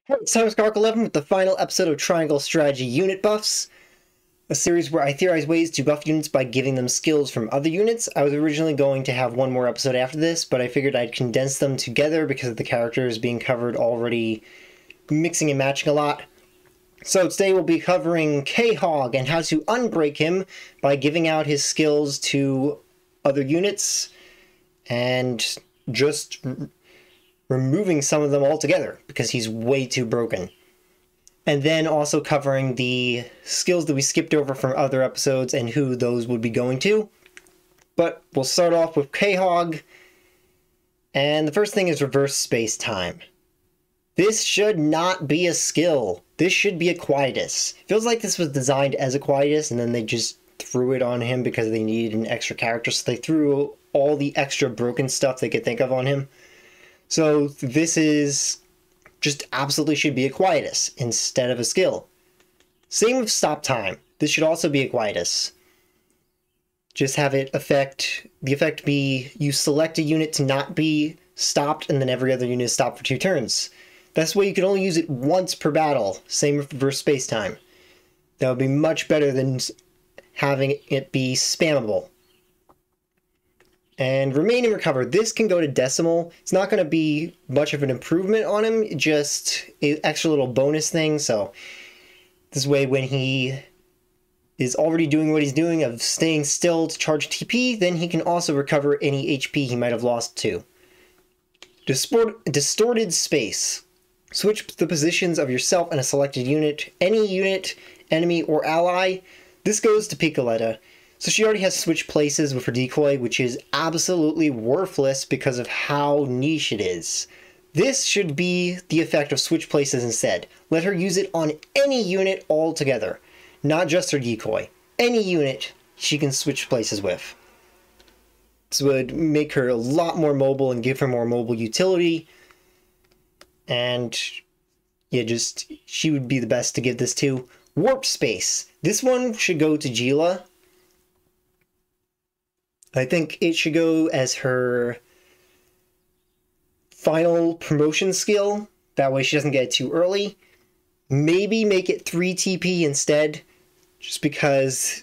Hey, it's time for 11 with the final episode of Triangle Strategy Unit Buffs, a series where I theorize ways to buff units by giving them skills from other units. I was originally going to have one more episode after this, but I figured I'd condense them together because of the characters being covered already mixing and matching a lot. So today we'll be covering Quahaug and how to unbreak him by giving out his skills to other units and just removing some of them altogether because he's way too broken. And then also covering the skills that we skipped over from other episodes and who those would be going to. But we'll start off with Quahaug. And the first thing is reverse space-time. This should not be a skill. This should be a quietus. Feels like this was designed as a quietus and then they just threw it on him because they needed an extra character. So they threw all the extra broken stuff they could think of on him. So this is just absolutely should be a quietus instead of a skill. Same with stop time. This should also be a quietus. Just have it the effect be you select a unit to not be stopped and then every other unit is stopped for 2 turns. That's why you can only use it once per battle. Same with reverse space-time. That would be much better than having it be spammable. And remain and recover. This can go to decimal. It's not going to be much of an improvement on him, just an extra little bonus thing. So this way when he is already doing what he's doing of staying still to charge TP, then he can also recover any HP he might have lost too. Distorted space. Switch the positions of yourself and a selected unit, any unit, enemy, or ally. This goes to Picoletta. So she already has switched places with her decoy, which is absolutely worthless because of how niche it is. This should be the effect of switch places instead. Let her use it on any unit altogether, not just her decoy. Any unit she can switch places with. This would make her a lot more mobile and give her more mobile utility. And yeah, she would be the best to give this to. Warp space. This one should go to Gila. I think it should go as her final promotion skill. That way she doesn't get it too early. Maybe make it 3 TP instead, just because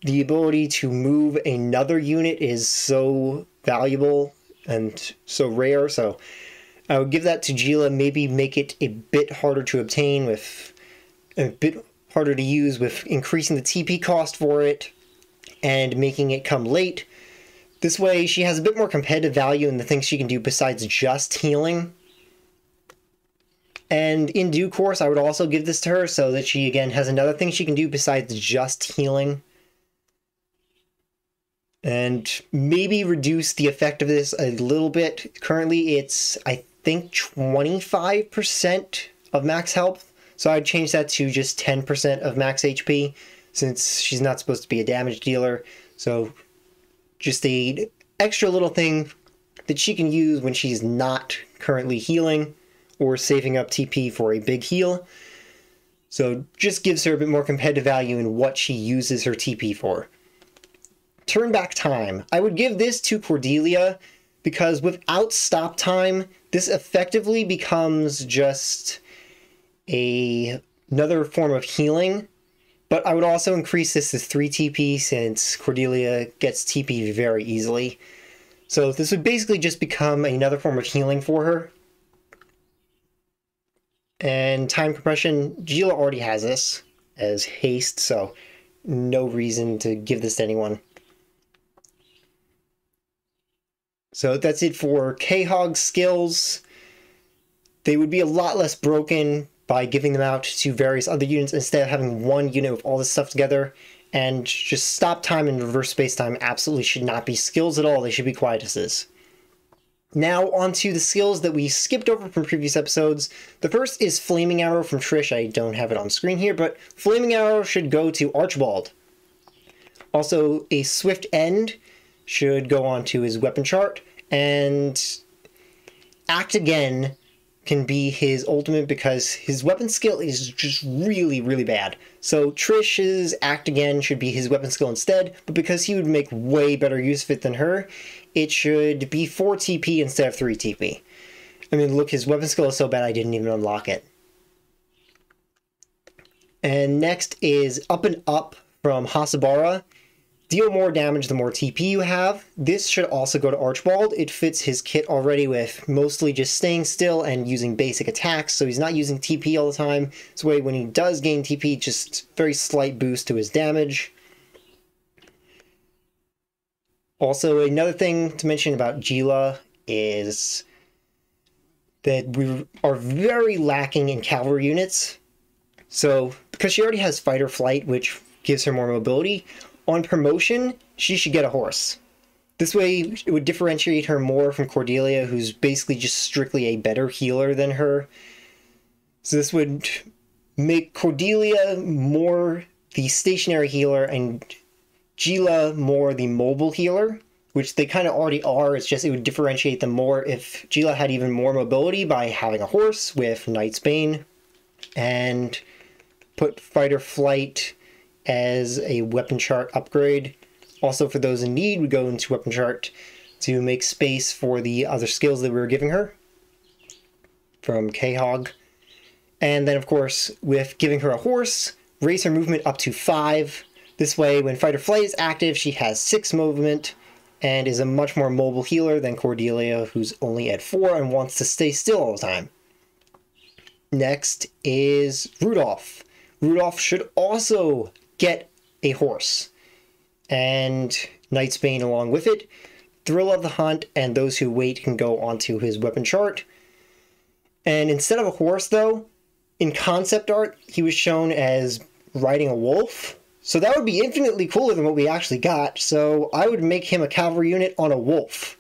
the ability to move another unit is so valuable and so rare. So I would give that to Gila. Maybe make it a bit harder to obtain, with a bit harder to use, with increasing the TP cost for it and making it come late. This way, she has a bit more competitive value in the things she can do besides just healing. And in due course, I would also give this to her so that she, again, has another thing she can do besides just healing. And maybe reduce the effect of this a little bit. Currently, it's, I think, 25% of max health. So I'd change that to just 10% of max HP, since she's not supposed to be a damage dealer. So just a extra little thing that she can use when she's not currently healing or saving up TP for a big heal. So just gives her a bit more competitive value in what she uses her TP for. Turn back time. I would give this to Cordelia because without stop time, this effectively becomes just another form of healing. But I would also increase this to 3 TP since Cordelia gets TP very easily. So this would basically just become another form of healing for her. And time compression, Gila already has this as haste, so no reason to give this to anyone. So that's it for Quahaug's skills. They would be a lot less broken by giving them out to various other units instead of having one unit with all this stuff together. And just stop time and reverse space-time absolutely should not be skills at all. They should be quietuses. Now onto the skills that we skipped over from previous episodes. The first is Flaming Arrow from Trish. I don't have it on screen here, but Flaming Arrow should go to Archibald. Also, a Swift End should go on to his weapon chart. And Act Again can be his ultimate because his weapon skill is just really, really bad. So Trish's Act Again should be his weapon skill instead, but because he would make way better use of it than her, it should be 4 TP instead of 3 TP. I mean, look, his weapon skill is so bad I didn't even unlock it. And next is Up and Up from Hasabara. Deal more damage the more TP you have. This should also go to Archibald. It fits his kit already with mostly just staying still and using basic attacks, so he's not using TP all the time. This way when he does gain TP, just very slight boost to his damage. Also, another thing to mention about Gila is that we are very lacking in cavalry units. So, because she already has fight or flight, which gives her more mobility, on promotion, she should get a horse. This way, it would differentiate her more from Cordelia, who's basically just strictly a better healer than her. So this would make Cordelia more the stationary healer and Gila more the mobile healer, which they kind of already are. It's just it would differentiate them more if Gila had even more mobility by having a horse with Knight's Bane, and put Fight or Flight as a weapon chart upgrade. Also, for those in need, we go into weapon chart to make space for the other skills that we were giving her from Quahaug. And then, of course, with giving her a horse, raise her movement up to 5. This way, when Fight or Flight is active, she has 6 movement and is a much more mobile healer than Cordelia, who's only at 4 and wants to stay still all the time. Next is Rudolph. Rudolph should also get a horse, and Knight's Bane along with it. Thrill of the Hunt and Those Who Wait can go onto his weapon chart. And instead of a horse, though, in concept art, he was shown as riding a wolf. So that would be infinitely cooler than what we actually got. So I would make him a cavalry unit on a wolf,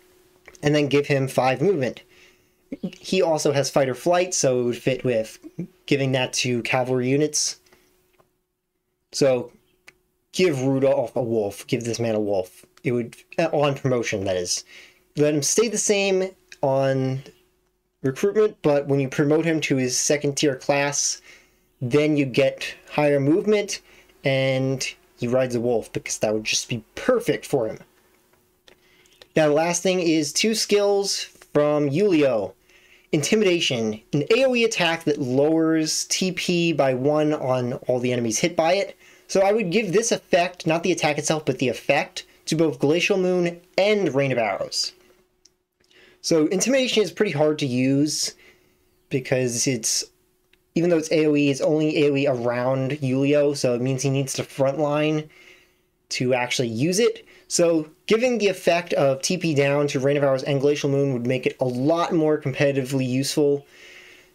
and then give him 5 movement. He also has Fight or Flight, so it would fit with giving that to cavalry units. So, give Rudolph a wolf. Give this man a wolf. It would, on promotion, that is. Let him stay the same on recruitment, but when you promote him to his 2nd tier class, then you get higher movement, and he rides a wolf, because that would just be perfect for him. Now, the last thing is 2 skills from Yulio. Intimidation, an AoE attack that lowers TP by 1 on all the enemies hit by it. So I would give this effect, not the attack itself, but the effect, to both Glacial Moon and Rain of Arrows. So Intimidation is pretty hard to use, because it's, even though it's AoE, it's only AoE around Yulio, so it means he needs to frontline to actually use it. So giving the effect of TP down to Rain of Arrows and Glacial Moon would make it a lot more competitively useful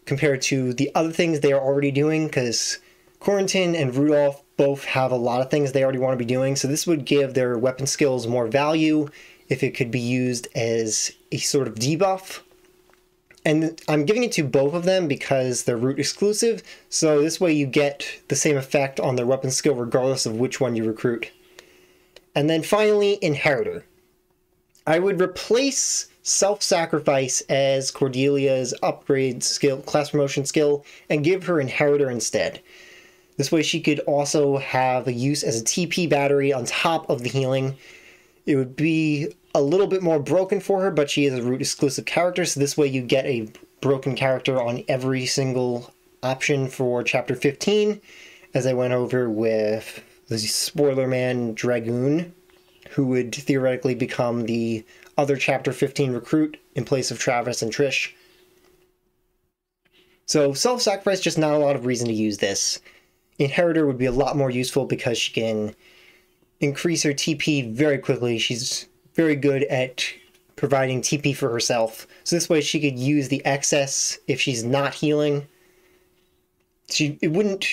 compared to the other things they are already doing, because Corentin and Rudolph both have a lot of things they already want to be doing, so this would give their weapon skills more value if it could be used as a sort of debuff. And I'm giving it to both of them because they're root exclusive, so this way you get the same effect on their weapon skill regardless of which one you recruit. And then finally, Inheritor. I would replace Self-Sacrifice as Cordelia's upgrade skill, class promotion skill, and give her Inheritor instead. This way she could also have a use as a TP battery on top of the healing. It would be a little bit more broken for her, but she is a root exclusive character, so this way you get a broken character on every single option for Chapter 15, as I went over with the Spoiler Man Dragoon, who would theoretically become the other Chapter 15 recruit in place of Travis and Trish. So Self-Sacrifice, just not a lot of reason to use this. Inheritor would be a lot more useful because she can increase her TP very quickly. She's very good at providing TP for herself. So this way she could use the excess if she's not healing. It wouldn't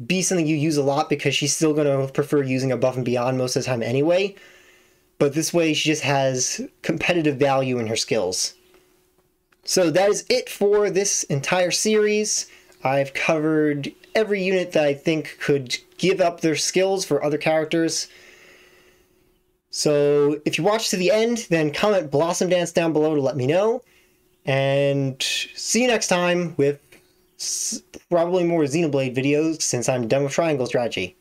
be something you use a lot because she's still going to prefer using Above and Beyond most of the time anyway. But this way she just has competitive value in her skills. So that is it for this entire series. I've covered every unit that I think could give up their skills for other characters. So if you watch to the end, then comment Blossom Dance down below to let me know. And see you next time with probably more Xenoblade videos since I'm done with Triangle Strategy.